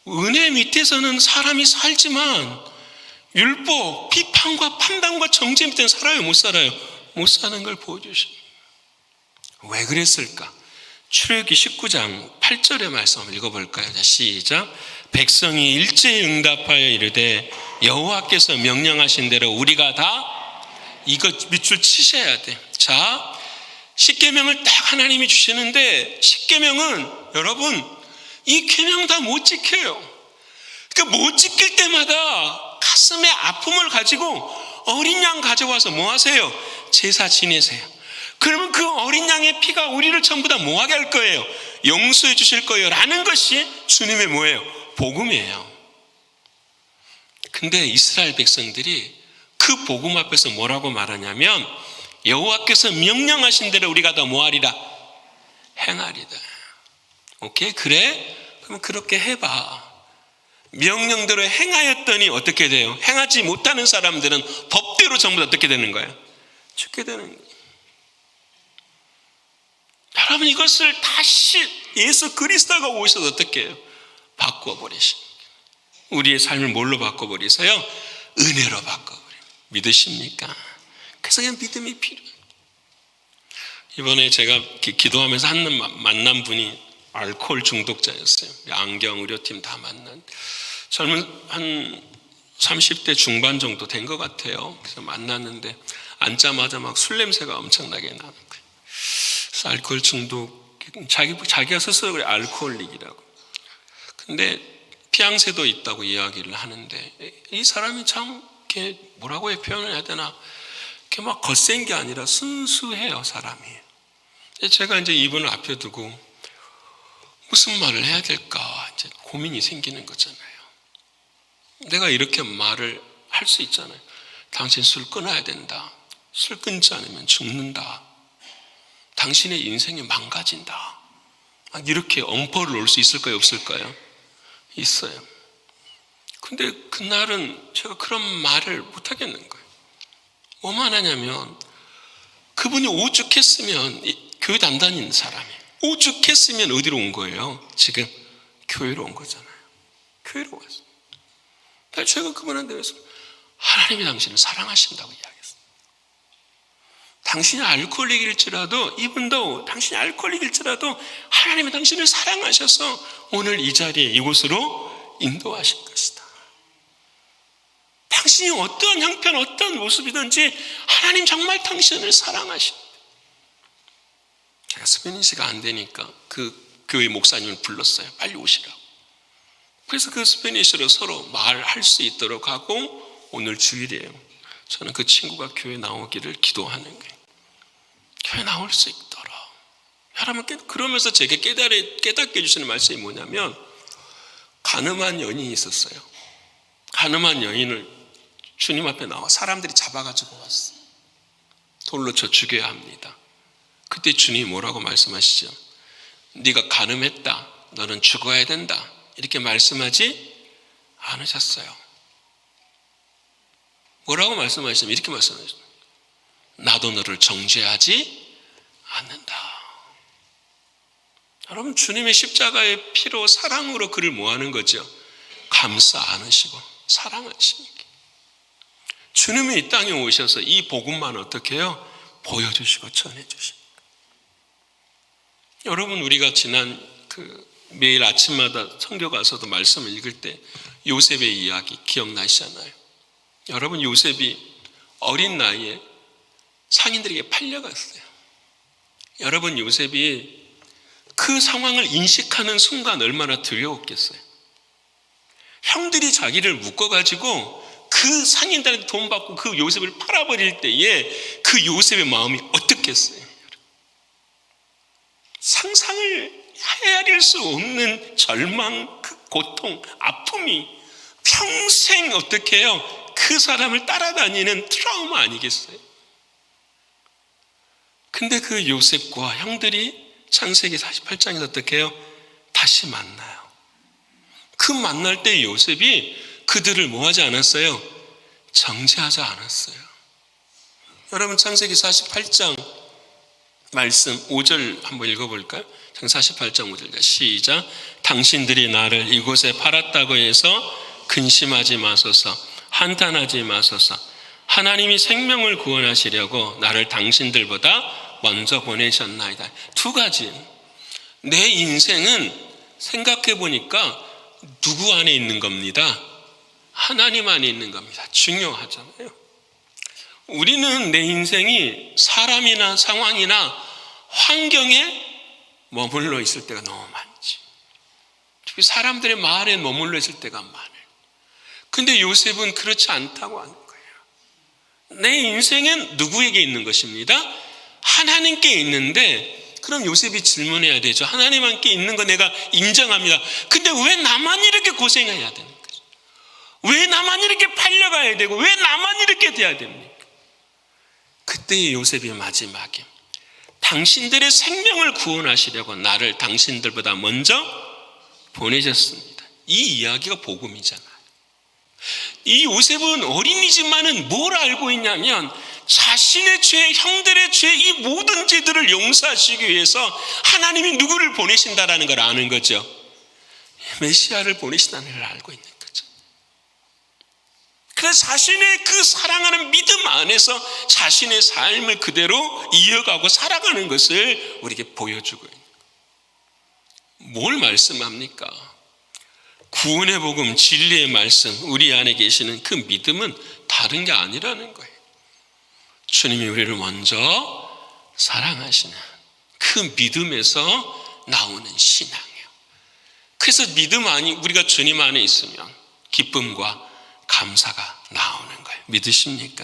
은혜 밑에서는 사람이 살지만 율법, 비판과 판단과 정죄 밑에는 살아요? 못 살아요? 못 사는 걸 보여주십니다. 왜 그랬을까? 출애굽기 19장 8절의 말씀 한번 읽어볼까요? 자, 시작. 백성이 일제히 응답하여 이르되 여호와께서 명령하신 대로 우리가 다 이거 밑줄 치셔야 돼. 자, 십계명을 딱 하나님이 주시는데 십계명은 여러분 이 계명 다 못 지켜요. 그러니까 못 지킬 때마다 가슴에 아픔을 가지고 어린 양 가져와서 뭐 하세요? 제사 지내세요. 그러면 그 어린 양의 피가 우리를 전부 다 뭐하게 할 거예요? 용서해 주실 거예요 라는 것이 주님의 뭐예요? 복음이에요. 근데 이스라엘 백성들이 그 복음 앞에서 뭐라고 말하냐면 여호와께서 명령하신 대로 우리가 다 뭐하리라? 행하리다. 오케이? 그래? 그럼 그렇게 해봐. 명령대로 행하였더니 어떻게 돼요? 행하지 못하는 사람들은 법대로 전부 다 어떻게 되는 거예요? 죽게 되는 거예요. 여러분, 이것을 다시 예수 그리스도가 오셔서 어떻게 해요? 바꿔버리십니다. 우리의 삶을 뭘로 바꿔버리세요? 은혜로 바꿔버립니다. 믿으십니까? 그래서 그냥 믿음이 필요해요. 이번에 제가 기도하면서 만난 분이 알코올 중독자였어요. 안경 의료팀 다 만난 젊은 한 30대 중반 정도 된 것 같아요. 그래서 만났는데 앉자마자 막 술 냄새가 엄청나게 나는 거예요. 그래서 알코올 중독, 자기가 스스로 그래 알코올릭이라고. 근데 피양새도 있다고 이야기를 하는데 이 사람이 참 이렇게 뭐라고 표현을 해야 되나, 이렇게 막 거센 게 아니라 순수해요, 사람이. 제가 이제 이분을 앞에 두고 무슨 말을 해야 될까 이제 고민이 생기는 거잖아요. 내가 이렇게 말을 할 수 있잖아요. 당신 술 끊어야 된다. 술 끊지 않으면 죽는다. 당신의 인생이 망가진다. 막 이렇게 엄포를 놓을 수 있을까요, 없을까요? 있어요. 근데 그날은 제가 그런 말을 못 하겠는 거예요. 뭐만 하냐면 그분이 오죽했으면 교회 안 다니는 사람이 오죽했으면 어디로 온 거예요? 지금 교회로 온 거잖아요. 교회로 왔어요. 제가 그분한테 그래서 하나님이 당신을 사랑하신다고 이야기했어요. 당신이 알코올릭일지라도, 이분도 당신이 알코올릭일지라도 하나님이 당신을 사랑하셔서 오늘 이 자리에 이곳으로 인도하신 것이다. 당신이 어떤 형편, 어떤 모습이든지 하나님 정말 당신을 사랑하신다. 제가 스페니시가 안 되니까 그 교회 목사님을 불렀어요. 빨리 오시라고. 그래서 그 스페니시로 서로 말할 수 있도록 하고 오늘 주일이에요. 저는 그 친구가 교회 나오기를 기도하는 거예요. 교회 나올 수 있도록. 여러분, 그러면서 제게 깨닫게 해주시는 말씀이 뭐냐면, 가늠한 여인이 있었어요. 가늠한 여인을 주님 앞에 나와 사람들이 잡아가지고 왔어요. 돌로 쳐 죽여야 합니다. 그때 주님이 뭐라고 말씀하시죠? 네가 간음했다, 너는 죽어야 된다, 이렇게 말씀하지 않으셨어요. 뭐라고 말씀하시냐면 이렇게 말씀하셨어요. 나도 너를 정죄하지 않는다. 여러분, 주님의 십자가의 피로 사랑으로 그를 뭐하는 거죠? 감싸 안으시고 사랑하시니까. 주님이 이 땅에 오셔서 이 복음만 어떻게 해요? 보여주시고 전해주십니다. 여러분, 우리가 지난 매일 아침마다 성교 가서도 말씀을 읽을 때 요셉의 이야기 기억나시잖아요. 여러분, 요셉이 어린 나이에 상인들에게 팔려갔어요. 여러분, 요셉이 그 상황을 인식하는 순간 얼마나 두려웠겠어요. 형들이 자기를 묶어가지고 그 상인들한테 돈 받고 그 요셉을 팔아버릴 때에 그 요셉의 마음이 어떻겠어요? 상상을 헤아릴 수 없는 절망, 그 고통, 아픔이 평생 어떻게 해요? 그 사람을 따라다니는 트라우마 아니겠어요? 근데 그 요셉과 형들이 창세기 48장에서 어떻게 해요? 다시 만나요. 그 만날 때 요셉이 그들을 뭐 하지 않았어요? 정죄하지 않았어요. 여러분, 창세기 48장 말씀 5절 한번 읽어볼까요? 48장 5절 시작. 당신들이 나를 이곳에 팔았다고 해서 근심하지 마소서, 한탄하지 마소서. 하나님이 생명을 구원하시려고 나를 당신들보다 먼저 보내셨나이다. 두 가지. 내 인생은 생각해 보니까 누구 안에 있는 겁니다? 하나님 안에 있는 겁니다. 중요하잖아요. 우리는 내 인생이 사람이나 상황이나 환경에 머물러 있을 때가 너무 많지. 특히 사람들의 말에 머물러 있을 때가 많아요. 근데 요셉은 그렇지 않다고 하는 거예요. 내 인생은 누구에게 있는 것입니다? 하나님께 있는데, 그럼 요셉이 질문해야 되죠. 하나님께 있는 거 내가 인정합니다. 근데 왜 나만 이렇게 고생해야 되는 거죠? 왜 나만 이렇게 팔려가야 되고 왜 나만 이렇게 돼야 됩니까? 그때의 요셉이 마지막에 당신들의 생명을 구원하시려고 나를 당신들보다 먼저 보내셨습니다. 이 이야기가 복음이잖아요. 이 요셉은 어린이지만은 뭘 알고 있냐면 자신의 죄, 형들의 죄, 이 모든 죄들을 용서하시기 위해서 하나님이 누구를 보내신다라는 걸 아는 거죠. 메시아를 보내신다는 걸 알고 있는 거죠. 그래서 자신의 그 사랑하는 믿음 안에서 자신의 삶을 그대로 이어가고 살아가는 것을 우리에게 보여주고 있는 거예요. 뭘 말씀합니까? 구원의 복음, 진리의 말씀, 우리 안에 계시는 그 믿음은 다른 게 아니라는 거예요. 주님이 우리를 먼저 사랑하시는 그 믿음에서 나오는 신앙이에요. 그래서 믿음 안이 우리가 주님 안에 있으면 기쁨과 감사가 나오는 거예요. 믿으십니까?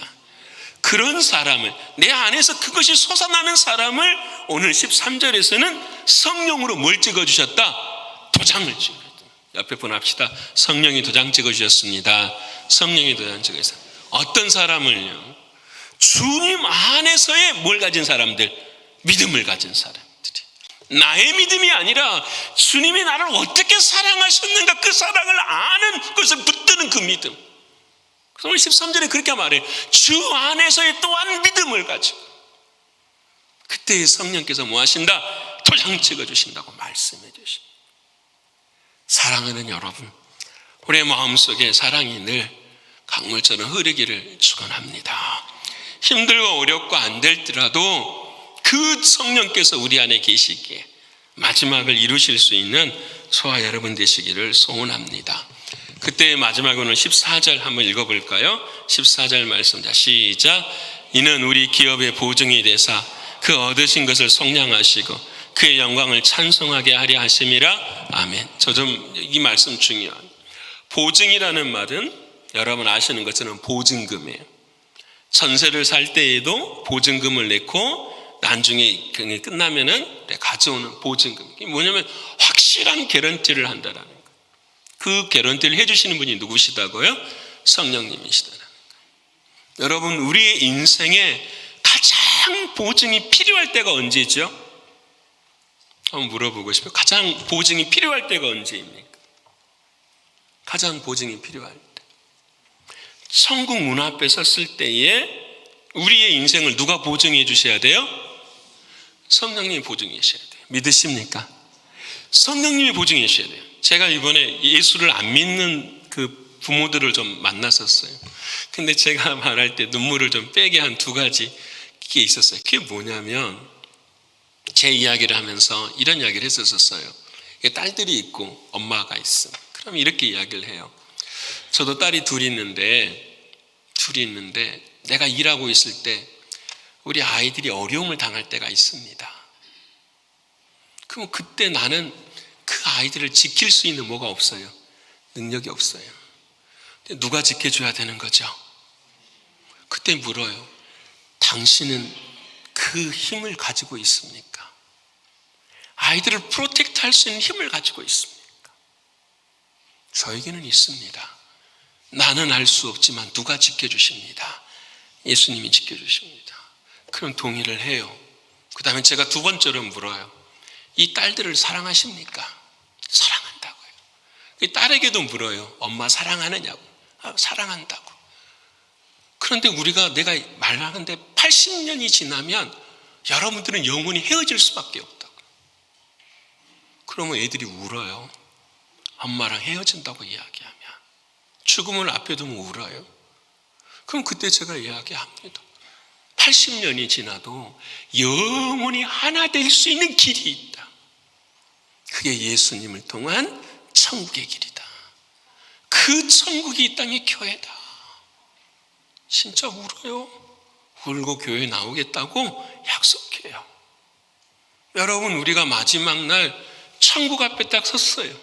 그런 사람을, 내 안에서 그것이 솟아나는 사람을 오늘 13절에서는 성령으로 뭘 찍어주셨다? 도장을 찍어주셨다. 옆에 분 합시다. 성령이 도장 찍어주셨습니다. 성령이 도장 찍어주셨다. 어떤 사람을요? 주님 안에서의 뭘 가진 사람들? 믿음을 가진 사람들이. 나의 믿음이 아니라 주님이 나를 어떻게 사랑하셨는가, 그 사랑을 아는 것을 붙드는 그 믿음. 그래서 오늘 13절에 그렇게 말해요. 주 안에서의 또한 믿음을 가지고. 그때 성령께서 뭐 하신다? 도장 찍어주신다고 말씀해 주십니다. 사랑하는 여러분, 우리의 마음속에 사랑이 늘 강물처럼 흐르기를 축원합니다. 힘들고 어렵고 안 될지라도 그 성령께서 우리 안에 계시기에 마지막을 이루실 수 있는 저와 여러분 되시기를 소원합니다. 그때의 마지막으로는 14절 한번 읽어볼까요? 14절 말씀, 자 시작. 이는 우리 기업의 보증이 되사 그 얻으신 것을 속량하시고 그의 영광을 찬송하게 하려 하심이라. 아멘. 이 말씀 중요한 보증이라는 말은 여러분 아시는 것처럼 보증금이에요. 전세를 살 때에도 보증금을 내고 나중에 끝나면은 가져오는 보증금. 이게 뭐냐면 확실한 개런티를 한다라는 거예요. 그 개런티를 해주시는 분이 누구시다고요? 성령님이시다라는 거예요. 여러분, 우리의 인생에 가장 보증이 필요할 때가 언제죠? 한번 물어보고 싶어요. 가장 보증이 필요할 때가 언제입니까? 가장 보증이 필요할 때. 천국 문 앞에 섰을 때에 우리의 인생을 누가 보증해 주셔야 돼요? 성령님이 보증해 주셔야 돼요. 믿으십니까? 성령님이 보증해 주셔야 돼요. 제가 이번에 예수를 안 믿는 그 부모들을 좀 만났었어요. 근데 제가 말할 때 눈물을 좀 빼게 한 두 가지 게 있었어요. 그게 뭐냐면 제 이야기를 하면서 이런 이야기를 했었어요. 딸들이 있고 엄마가 있어. 그럼 이렇게 이야기를 해요. 저도 딸이 둘이 있는데 내가 일하고 있을 때 우리 아이들이 어려움을 당할 때가 있습니다. 그럼 그때 나는 그 아이들을 지킬 수 있는 뭐가 없어요? 능력이 없어요. 누가 지켜줘야 되는 거죠? 그때 물어요. 당신은 그 힘을 가지고 있습니까? 아이들을 프로텍트 할 수 있는 힘을 가지고 있습니까? 저에게는 있습니다. 나는 알 수 없지만 누가 지켜주십니다. 예수님이 지켜주십니다. 그럼 동의를 해요. 그 다음에 제가 두 번째로 물어요. 이 딸들을 사랑하십니까? 사랑한다고요. 이 딸에게도 물어요. 엄마 사랑하느냐고. 사랑한다고. 그런데 내가 말하는데 80년이 지나면 여러분들은 영원히 헤어질 수밖에 없다고. 그러면 애들이 울어요. 엄마랑 헤어진다고 이야기하면. 죽음을 앞에 두면 울어요. 그럼 그때 제가 이야기합니다. 80년이 지나도 영원히 하나 될 수 있는 길이 있다. 그게 예수님을 통한 천국의 길이다. 그 천국이 이 땅의 교회다. 진짜 울어요. 울고 교회 나오겠다고 약속해요. 여러분, 우리가 마지막 날 천국 앞에 딱 섰어요.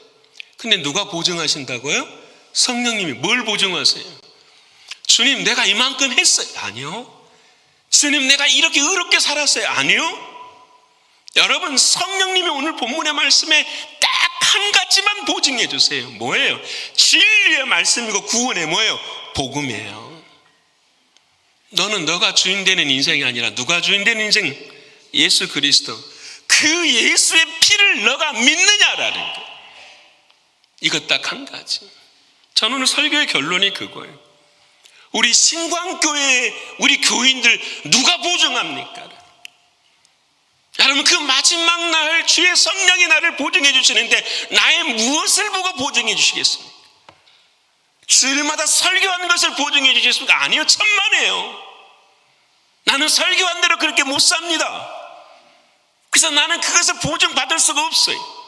근데 누가 보증하신다고요? 성령님이. 뭘 보증하세요? 주님, 내가 이만큼 했어요. 아니요. 주님, 내가 이렇게 의롭게 살았어요. 아니요. 여러분, 성령님이 오늘 본문의 말씀에 딱 한 가지만 보증해 주세요. 뭐예요? 진리의 말씀이고 구원의 뭐예요? 복음이에요. 너는 너가 주인 되는 인생이 아니라 누가 주인 되는 인생? 예수 그리스도. 그 예수의 피를 너가 믿느냐라는 거예요. 이것 딱 한 가지. 저는 오늘 설교의 결론이 그거예요. 우리 신광교회 우리 교인들 누가 보증합니까? 여러분, 그 마지막 날 주의 성령이 나를 보증해 주시는데 나의 무엇을 보고 보증해 주시겠습니까? 주일마다 설교하는 것을 보증해 주셨습니까? 아니요, 천만에요. 나는 설교한 대로 그렇게 못 삽니다. 그래서 나는 그것을 보증받을 수가 없어요.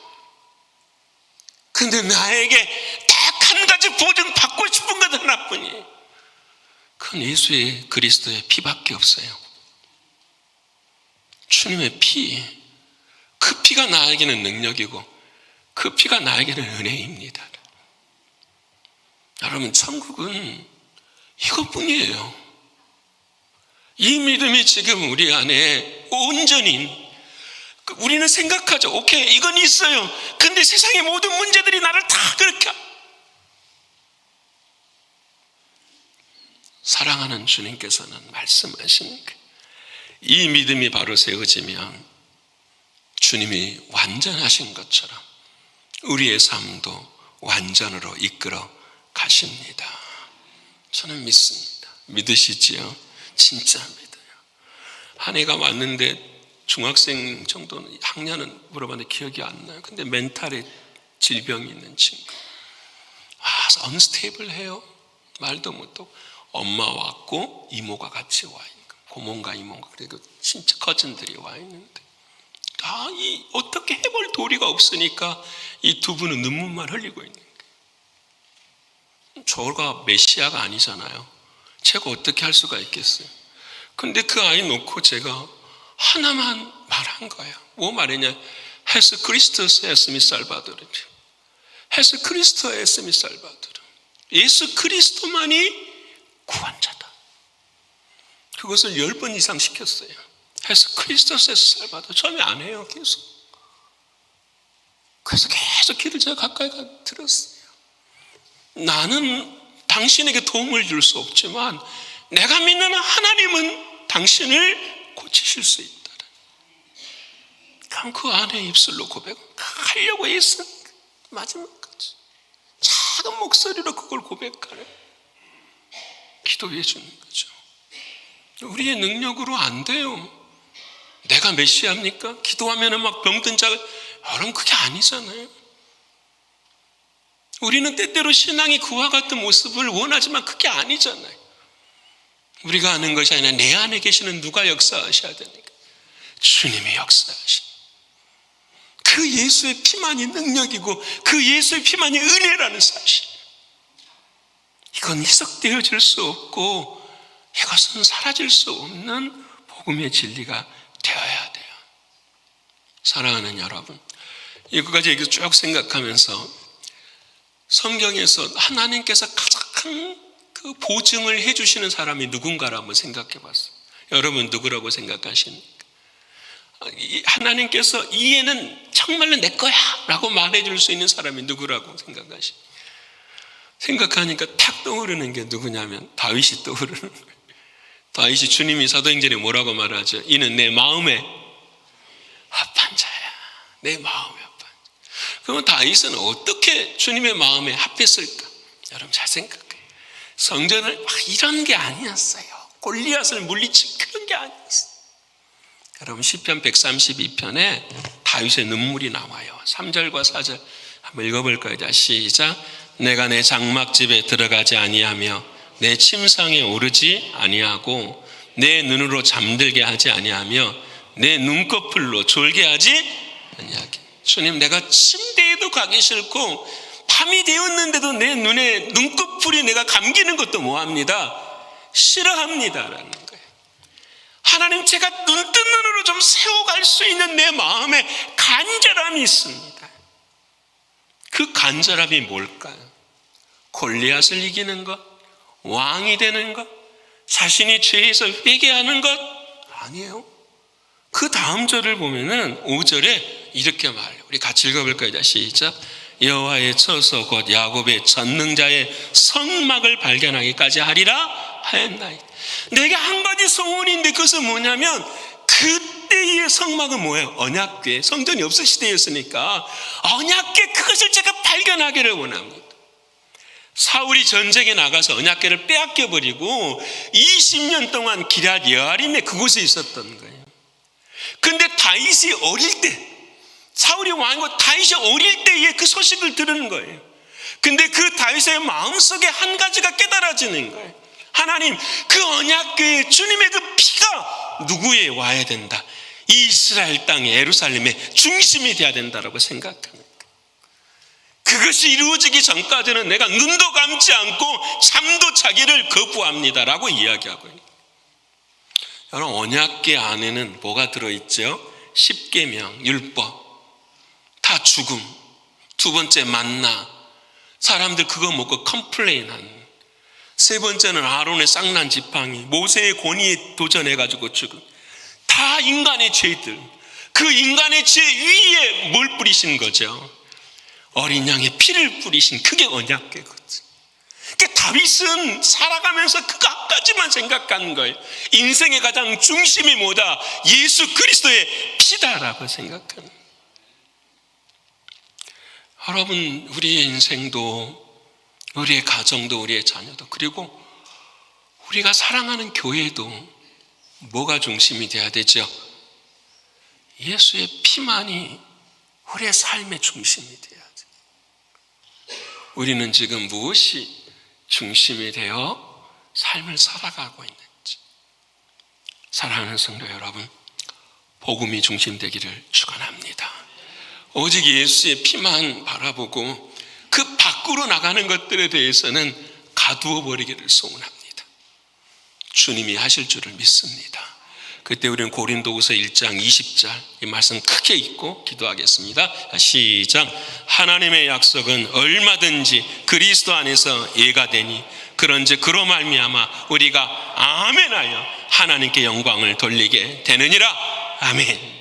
근데 나에게 딱 한 가지 보증받고 싶은 것 하나뿐이에요. 그건 예수의 그리스도의 피밖에 없어요. 주님의 피, 그 피가 나에게는 능력이고 그 피가 나에게는 은혜입니다. 여러분, 천국은 이것뿐이에요. 이 믿음이 지금 우리 안에 온전히, 우리는 생각하죠. 오케이, 이건 있어요. 근데 세상의 모든 문제들이 나를 다 그렇게, 사랑하는 주님께서는 말씀하시는 이 믿음이 바로 세워지면 주님이 완전하신 것처럼 우리의 삶도 완전으로 이끌어 가십니다. 저는 믿습니다. 믿으시지요? 진짜 믿어요. 한 해가 왔는데 중학생 정도는, 학년은 물어봤는데 기억이 안 나요. 근데 멘탈에 질병이 있는 친구. 언스테이블해요. 말도 못하고. 엄마 왔고 이모가 같이 와 있는 거예요. 고모가 이모가, 그리고 친척 커즌들이 와 있는데 어떻게 해볼 도리가 없으니까 이 두 분은 눈물만 흘리고 있는 거예요. 저가 메시아가 아니잖아요. 제가 어떻게 할 수가 있겠어요. 근데 그 아이 놓고 제가 하나만 말한 거예요. 뭐 말했냐? 헤스 크리스토스 에스 미 살바도르. 헤스 크리스토 에스 미 살바도르. 예수 그리스도만이 구원자다. 그것을 10번 이상 시켰어요. 헤스 크리스토스 에스 살바도르. 처음에 안 해요. 그래서 계속 귀를 제가 가까이 들었어요. 나는 당신에게 도움을 줄 수 없지만 내가 믿는 하나님은 당신을 고치실 수 있다. 그럼 그 안에 입술로 고백하려고 했어. 마지막까지 작은 목소리로 그걸 고백하래. 기도해 주는 거죠. 우리의 능력으로 안 돼요. 내가 메시아입니까? 기도하면 막 병든 자, 여러분 그게 아니잖아요. 우리는 때때로 신앙이 그와 같은 모습을 원하지만 그게 아니잖아요. 우리가 아는 것이 아니라 내 안에 계시는 누가 역사하셔야 되니까 주님이 역사하시는, 그 예수의 피만이 능력이고 그 예수의 피만이 은혜라는 사실, 이건 희석되어질 수 없고 이것은 사라질 수 없는 복음의 진리가 되어야 돼요. 사랑하는 여러분, 이거까지 얘기 쭉 생각하면서 성경에서 하나님께서 가장 그 보증을 해주시는 사람이 누군가를 한번 생각해 봤어요. 여러분 누구라고 생각하십니까? 하나님께서 이 애는 정말로 내 거야 라고 말해줄 수 있는 사람이 누구라고 생각하십니까? 생각하니까 탁 떠오르는 게 누구냐면 다윗이 떠오르는 거예요. 다윗이 주님이 사도행전에 뭐라고 말하죠? 이는 내 마음에 합한 자야. 내 마음에 합한 자. 그러면 다윗은 어떻게 주님의 마음에 합했을까? 여러분 잘 생각해요. 성전을 막 이런 게 아니었어요. 골리앗을 물리친 그런 게 아니었어요. 여러분 시편 132편에 다윗의 눈물이 나와요. 3절과 4절 한번 읽어볼까요? 자, 시작. 내가 내 장막집에 들어가지 아니하며 내 침상에 오르지 아니하고 내 눈으로 잠들게 하지 아니하며 내 눈꺼풀로 졸게 하지 아니하게. 주님, 내가 침대에도 가기 싫고 밤이 되었는데도 내 눈에 눈꺼풀이 내가 감기는 것도 뭐합니다? 싫어합니다라는 거예요. 하나님, 제가 눈뜬 눈으로 좀 세워갈 수 있는 내 마음에 간절함이 있습니다. 그 간절함이 뭘까요? 골리앗을 이기는 것? 왕이 되는 것? 자신이 죄에서 회개하는 것? 아니에요. 그 다음 절을 보면은 5절에 이렇게 말해요. 우리 같이 읽어볼까요? 자, 시작. 여호와의 처소 곧 야곱의 전능자의 성막을 발견하기까지 하리라 하였나이다. 내게 한 가지 소원인데 그것은 뭐냐면, 그때의 성막은 뭐예요? 언약궤. 성전이 없을 시대였으니까 언약궤, 그것을 제가 발견하기를 원합니다. 사울이 전쟁에 나가서 언약궤를 빼앗겨 버리고 20년 동안 기럇 여아림에 그곳에 있었던 거예요. 근데 다윗이 어릴 때, 사울이 왕이고 다윗이 어릴 때에 그 소식을 들은 거예요. 근데 그 다윗의 마음속에 한 가지가 깨달아지는 거예요. 하나님, 그 언약궤 주님의 그 피가 누구에 와야 된다. 이 이스라엘 땅의 예루살렘의 중심이 돼야 된다라고 생각하는 거예요. 그것이 이루어지기 전까지는 내가 눈도 감지 않고 잠도 자기를 거부합니다라고 이야기하고 있어요. 여러분, 언약궤 안에는 뭐가 들어있죠? 십계명, 율법, 다 죽음, 두 번째 만나, 사람들 그거 먹고 컴플레인하는, 세 번째는 아론의 쌍난 지팡이, 모세의 권위에 도전해가지고 죽음. 다 인간의 죄들. 그 인간의 죄 위에 뭘 뿌리신 거죠? 어린 양의 피를 뿌리신, 그게 언약궤거든. 그러니까 다윗은 살아가면서 그것까지만 생각하는 거예요. 인생의 가장 중심이 뭐다? 예수 그리스도의 피다라고 생각하는 거예요. 여러분, 우리의 인생도, 우리의 가정도, 우리의 자녀도, 그리고 우리가 사랑하는 교회도 뭐가 중심이 돼야 되죠? 예수의 피만이 우리의 삶의 중심이 돼야죠. 우리는 지금 무엇이 중심이 되어 삶을 살아가고 있는지. 사랑하는 성도 여러분, 복음이 중심되기를 축원합니다. 오직 예수의 피만 바라보고 그 밖으로 나가는 것들에 대해서는 가두어 버리기를 소원합니다. 주님이 하실 줄을 믿습니다. 그때 우리는 고린도후서 1장 20절 이 말씀 크게 읽고 기도하겠습니다. 시작. 하나님의 약속은 얼마든지 그리스도 안에서 예가 되니 그런즉 그로 말미암아 우리가 아멘하여 하나님께 영광을 돌리게 되느니라. 아멘.